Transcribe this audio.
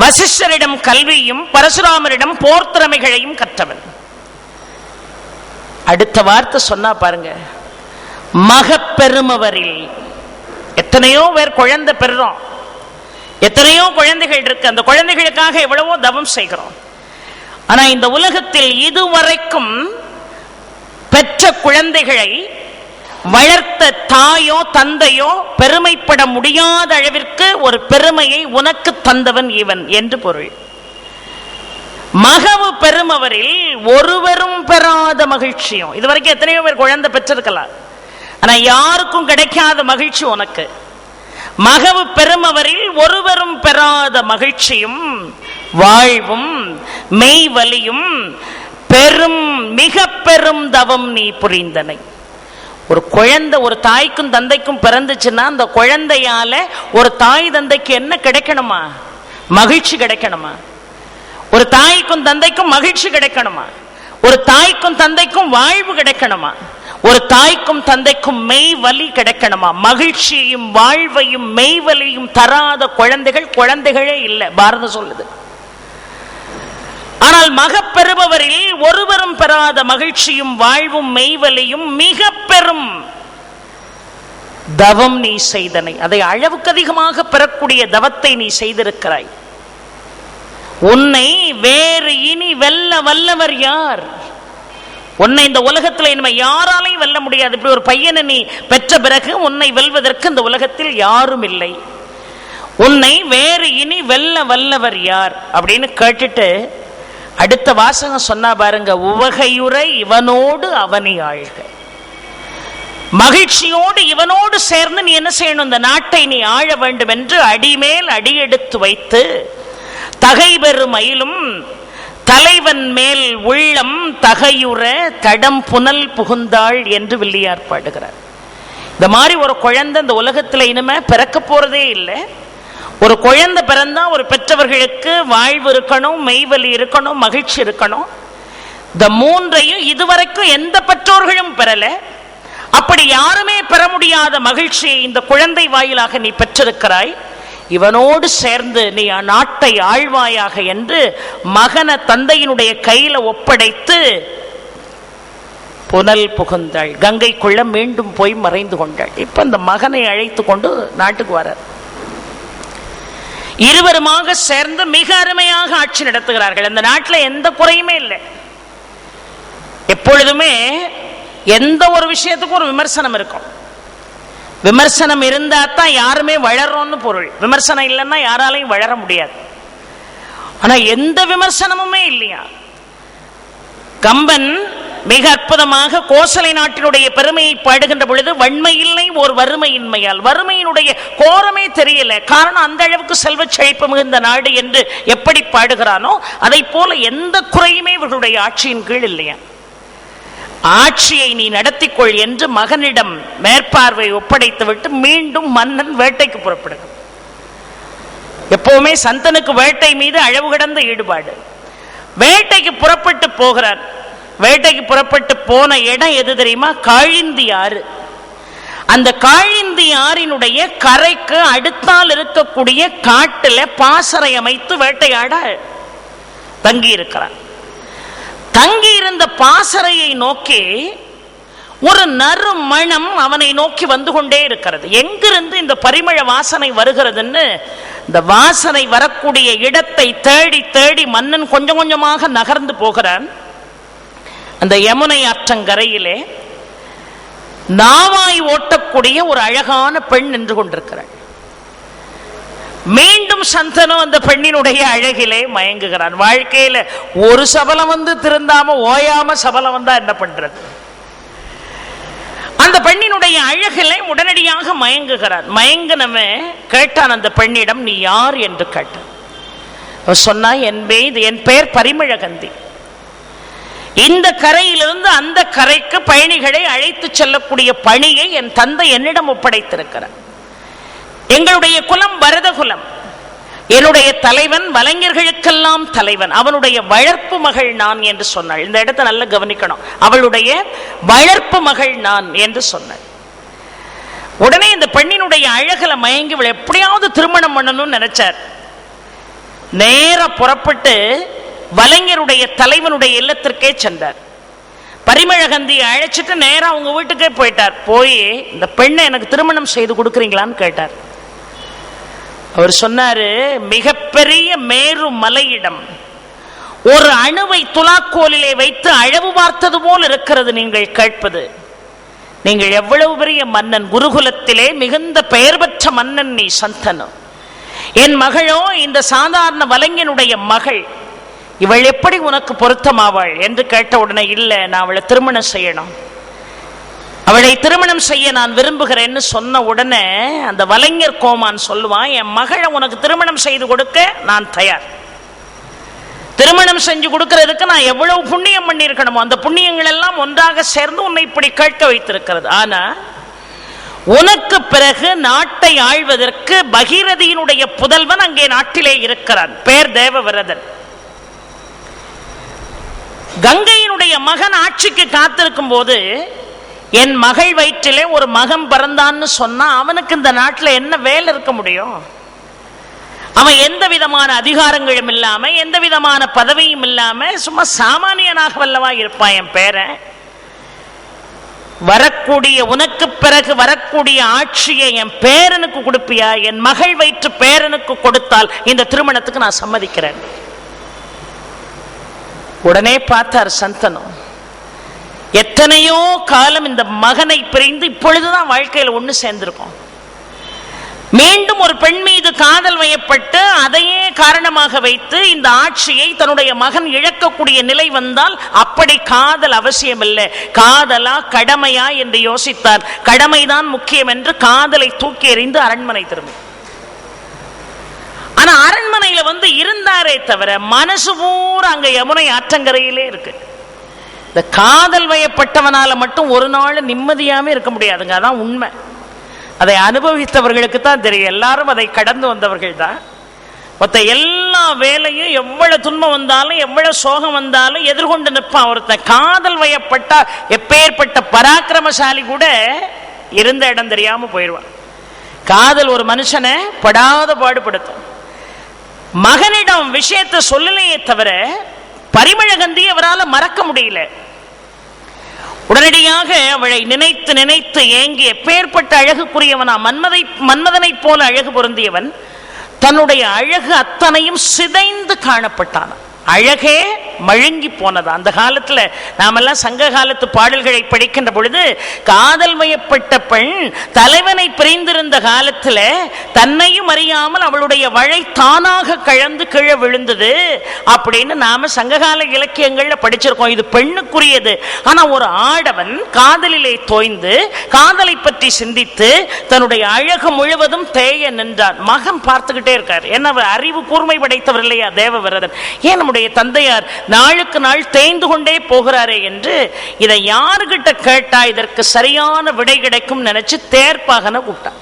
வசிஷ்டரிடம் கல்வியும் பரசுராமரிடம் போர் திறமைகளையும் கற்றவன். அடுத்த வார்த்தை சொன்னா பாருங்க, மகப்பெருமவரில். எத்தனையோ பேர் குழந்தை பெறுறோம், எத்தனையோ குழந்தைகள் இருக்கு, அந்த குழந்தைகளுக்காக எவ்வளவோ தவம் செய்கிறோம். ஆனா இந்த உலகத்தில் இதுவரைக்கும் பெற்ற குழந்தைகளை வளர்த்த தாயோ தந்தையோ பெருமைப்பட முடியாத அளவிற்கு ஒரு பெருமையை உனக்கு தந்தவன் இவன் என்று பொருள். மகவு பெருமவரில் ஒருவரும் பெறாத மகிழ்ச்சியும். இதுவரைக்கும் எத்தனையோ பேர் குழந்தை பெற்றிருக்கலாம், ஆனா யாருக்கும் கிடைக்காத மகிழ்ச்சி உனக்கு. மகவு பெருமவரில் ஒருவரும் பெறாத மகிழ்ச்சியும் வாழ்வும் மெய்வலியும் பெரும் மிக பெரும் தவம் நீ புரிந்தனை. ஒரு குழந்தை ஒரு தாய்க்கும் தந்தைக்கும் பிறந்துச்சுன்னா அந்த குழந்தையால ஒரு தாய் தந்தைக்கு என்ன கிடைக்கணுமா? மகிழ்ச்சி கிடைக்கணுமா? ஒரு தாய்க்கும் தந்தைக்கும் மகிழ்ச்சி கிடைக்கணுமா? ஒரு தாய்க்கும் தந்தைக்கும் வாழ்வு கிடைக்கணுமா? ஒரு தாய்க்கும் தந்தைக்கும் மெய் வலி கிடைக்கணுமா? மகிழ்ச்சியையும் வாழ்வையும் மெய்வலியும் தராத குழந்தைகள் குழந்தைகளே இல்லை, பாரதம் சொல்லுது. ஆனால் மகப்பெறுபவரில் ஒருவரும் பெறாத மகிழ்ச்சியும் வாழ்வும் மெய்வலியும் மிக பெரும் தவம் நீ செய்தனை. அதை அளவுக்கு அதிகமாக பெறக்கூடிய தவத்தை நீ செய்திருக்கிறாய். உன்னை வேறு இனி வெல்ல வல்லவர் யார்? உன்னை இந்த உலகத்தில் இனிமே யாராலையும் வெல்ல முடியாது. இப்படி ஒரு பையனை நீ பெற்ற பிறகு உன்னை வெல்வதற்கு இந்த உலகத்தில் யாரும் இல்லை. உன்னை வேறு இனி வெல்ல வல்லவர் யார் அப்படின்னு கேட்டுட்டு அடுத்த வாசகம் சொன்னா பாருங்க, உவகையுற இவனோடு அவனை ஆழ்க. மகிழ்ச்சியோடு இவனோடு சேர்ந்து நீ என்ன செய்யணும்? இந்த நாட்டை நீ ஆழ வேண்டும் என்று அடிமேல் அடியெடுத்து வைத்து தகை பெறும் மயிலும் தலைவன் மேல் உள்ளம் தகையுற தடம் புனல் புகுந்தாள் என்று வில்லியார் பாடுகிறார். இந்த மாதிரி ஒரு குழந்தை இந்த உலகத்தில் இனிமே பிறக்க போறதே இல்லை. ஒரு குழந்தை பிறந்தா ஒரு பெற்றவர்களுக்கு வாழ்வு இருக்கணும், மெய்வலி இருக்கணும், மகிழ்ச்சி இருக்கணும். இந்த மூன்றையும் இதுவரைக்கும் எந்த பெற்றோர்களும் பெறல. அப்படி யாருமே பெற முடியாத மகிழ்ச்சியை இந்த குழந்தை வாயிலாக நீ பெற்றிருக்கிறாய். இவனோடு சேர்ந்து நீ நாட்டை ஆழ்வாயாக என்று மகனை தந்தையினுடைய கையில ஒப்படைத்து புனல் புகுந்தாள், கங்கைக்குள்ள மீண்டும் போய் மறைந்து கொண்டாள். இப்ப இந்த மகனை அழைத்து கொண்டு நாட்டுக்கு வர இருவருமாக சேர்ந்து மிக அருமையாக ஆட்சி நடத்துகிறார்கள். அந்த நாட்டில் எந்த குறையுமே இல்லை. எப்பொழுதுமே எந்த ஒரு விஷயத்துக்கும் ஒரு விமர்சனம் இருக்கும். விமர்சனம் இருந்தா தான் யாருமே வளரோன்னு பொருள். விமர்சனம் இல்லைன்னா யாராலையும் வளர முடியாது. ஆனா எந்த விமர்சனமுமே இல்லையா. கம்பன் மிக அற்புதமாக கோசலை நாட்டினுடைய பெருமையை பாடுகின்ற பொழுது வன்மை இல்லை ஒரு வறுமையின்மையால், வறுமையினுடைய கோரமே தெரியல. காரணம் அந்த அளவுக்கு செல்வ செழிப்பு மிகுந்த நாடு என்று எப்படி பாடுகிறானோ அதை போல எந்த குறையுமே இவர்களுடைய ஆட்சியின் கீழ் இல்லையா. ஆட்சியை நீ நடத்திக்கொள் என்று மகனிடம் மேற்பார்வை ஒப்படைத்து விட்டு மீண்டும் மன்னன் வேட்டைக்கு புறப்படுகிறான். எப்பவுமே சந்தனுக்கு வேட்டை மீது அளவு கடந்த ஈடுபாடு. வேட்டைக்கு புறப்பட்டு போகிறான். வேட்டைக்கு புறப்பட்டு போன இடம் எது தெரியுமா? காழிந்தி ஆறு. அந்த காழிந்தி ஆறினுடைய கரைக்கு அடுத்தால் இருக்கக்கூடிய காட்டுல பாசறை அமைத்து வேட்டையாட தங்கி இருக்கிறான். தங்கி இருந்த பாசறையை நோக்கி ஒரு நறு மணம் அவனை நோக்கி வந்து கொண்டே இருக்கிறது. எங்கிருந்து இந்த பரிமள வாசனை வருகிறதுன்னு இந்த வாசனை வரக்கூடிய இடத்தை தேடி தேடி மன்னன் கொஞ்சம் கொஞ்சமாக நகர்ந்து போகிறான். அந்த யமுனை ஆற்றங்கரையிலே நாவாய் ஓட்டக்கூடிய ஒரு அழகான பெண் நின்று கொண்டிருக்கிறாள். மீண்டும் சந்தனம் அந்த பெண்ணினுடைய அழகிலே மயங்குகிறான். வாழ்க்கையில ஒரு சபலம் வந்து திருந்தாம ஓயாம சபலம் வந்தா என்ன பண்றது? அந்த பெண்ணினுடைய அழகிலே உடனடியாக மயங்குகிறான். மயங்கினவன் கேட்டான் அந்த பெண்ணிடம், நீ யார் என்று கேட்டான். சொன்னா, என் பெயர் பரிமளகந்தி. இந்த கரையிலிருந்து அந்த கரைக்கு பயணிகளை அழைத்து செல்லக்கூடிய பணியை என் தந்தை என்னிடம் ஒப்படைத்திருக்கிறார். எங்களுடைய குலம் பரத குலம். என்னுடைய தலைவன் வலைஞர்களுக்கெல்லாம் தலைவன். அவனுடைய வளர்ப்பு மகள் நான் என்று சொன்னாள். இந்த இடத்தை நல்லா கவனிக்கணும். அவளுடைய வளர்ப்பு மகள் நான் என்று சொன்னாள். உடனே இந்த பெண்ணினுடைய அழகுல மயங்கி எப்படியாவது திருமணம் பண்ணணும்னு நினைச்சார். நேர புறப்பட்டு வலைஞருடைய தலைவனுடைய இல்லத்திற்கே சென்றார். பரிமளகந்தியை அழைச்சிட்டு நேரம் அவங்க வீட்டுக்கே போயிட்டார். போய் இந்த பெண்ணை எனக்கு திருமணம் செய்து கொடுக்குறீங்களான்னு கேட்டார். அவர் சொன்னாரு, மிகப்பெரிய மேரு மலையிடம் ஒரு அணுவை துலாக்கோலிலே வைத்து அளவு பார்த்தது போல் இருக்கிறது நீங்கள் கேட்பது. நீங்கள் எவ்வளவு பெரிய மன்னன், குருகுலத்திலே மிகுந்த பெயர் பெற்ற மன்னன் நீ சந்தனு. என் மகளோ இந்த சாதாரண வலைஞனுடைய மகள், இவள் எப்படி உனக்கு பொருத்தமாவாள் என்று கேட்ட உடனே, இல்லை நான் அவளை திருமணம் செய்யணும், அவளை திருமணம் செய்ய நான் விரும்புகிறேன்னு சொன்ன உடனே அந்த வலைஞர் கோமான் சொல்லுவான், என் மகளை உனக்கு திருமணம் செய்து கொடுக்க நான் தயார். திருமணம் செஞ்சு கொடுக்கிறதுக்கு நான் எவ்வளவு புண்ணியம் பண்ணியிருக்கணுமோ அந்த புண்ணியங்கள் எல்லாம் ஒன்றாக சேர்ந்து உன்னை இப்படி கேட்க வைத்திருக்கிறது. ஆனா உனக்கு பிறகு நாட்டை ஆழ்வதற்கு பகீரதியினுடைய புதல்வன் அங்கே நாட்டிலே இருக்கிறான், பேர் தேவவிரதன். கங்கையினுடைய மகன் ஆட்சிக்கு காத்திருக்கும் போது என் மகள் வயிற்றிலே ஒரு மகன் பிறந்தான்னு சொன்னா அவனுக்கு இந்த நாட்டில் என்ன வேலை இருக்க முடியும்? அவன் எந்த விதமான அதிகாரங்களும் இல்லாம எந்த விதமான பதவியும் இல்லாம சும்மா சாமானியனாக வல்லவா இருப்பான். என் பேரன் வரக்கூடிய, உனக்கு பிறகு வரக்கூடிய ஆட்சியை என் பேரனுக்கு கொடுப்பியா? என் மகள் வயிற்று பேரனுக்கு கொடுத்தால் இந்த திருமணத்துக்கு நான் சம்மதிக்கிறேன். உடனே பார்த்தார் சந்தனு. எத்தனையோ காலம் இந்த மகனை பிரிந்து இப்பொழுதுதான் வாழ்க்கையில் ஒண்ணு சேர்ந்திருக்கோம். மீண்டும் ஒரு பெண் மீது காதல் வயப்பட்டு அதையே காரணமாக வைத்து இந்த ஆட்சியை தன்னுடைய மகன் இழக்கக்கூடிய நிலை வந்தால் அப்படி காதல் அவசியம் இல்லை. காதலா கடமையா என்று யோசித்தார். கடமைதான் முக்கியம் என்று காதலை தூக்கி எறிந்து அரண்மனை திரும்பி. ஆனா அரண்மனையில இருந்தாரே தவிர மனசு பூரா அங்க யமுனை ஆற்றங்கரையிலே இருக்கு. இந்த காதல் வயப்பட்டவனால மட்டும் ஒரு நாள் நிம்மதியாவே இருக்க முடியாதுங்க, அதான் உண்மை. அதை அனுபவித்தவர்களுக்கு தான் தெரியும். எல்லாரும் அதை கடந்து வந்தவர்கள் தான். மொத்த எல்லா வேலையும் எவ்வளவு துன்பம் வந்தாலும் எவ்வளவு சோகம் வந்தாலும் எதிர்கொண்டு நிற்பான் ஒருத்தன். காதல் வயப்பட்டா எப்பேற்பட்ட பராக்கிரமசாலி கூட இருந்த இடம் தெரியாம போயிடுவான். காதல் ஒரு மனுஷனை படாத பாடுபடுத்தும். மகனிடம் விஷயத்தை சொல்லலையே தவிர பரிமளகந்தி அவரால் மறக்க முடியல. உடனடியாக அவளை நினைத்து நினைத்து ஏங்கி, எப்பேற்பட்ட அழகுக்குரியவனா, மன்மதனை போல அழகு பொருந்தியவன், தன்னுடைய அழகு அத்தனையும் சிதைந்து காணப்பட்டான். அழகே மழுங்கி போனது. அந்த காலத்துல நாமெல்லாம் சங்க காலத்து பாடல்களை படிக்கின்ற பொழுது, காதல் வயப்பட்ட பெண் தலைவனை பிரிந்திருந்த காலத்துல தன்னையும் அறியாமல் அவளுடைய வழை தானாக கழந்து கீழே விழுந்தது அப்படின்னு நாம சங்ககால இலக்கியங்கள்ல படிச்சிருக்கோம். இது பெண்ணுக்குரியது. ஆனா ஒரு ஆடவன் காதலிலே தோய்ந்து காதலை பற்றி சிந்தித்து தன்னுடைய அழகு முழுவதும் தேய நின்றான். மகன் பார்த்துக்கிட்டே இருக்கார். என்ன அறிவு கூர்மை படைத்தவர் இல்லையா தேவவிரதன்? ஏன் நம்முடைய தந்தையார் நாளுக்கு நாள் தேய்ந்து கொண்டே போகிறாரே என்று இதை யாருகிட்ட கேட்டா இதற்கு சரியான விடை கிடைக்கும் நினைச்சு தேர்ப்பாகன கூப்பிட்டான்.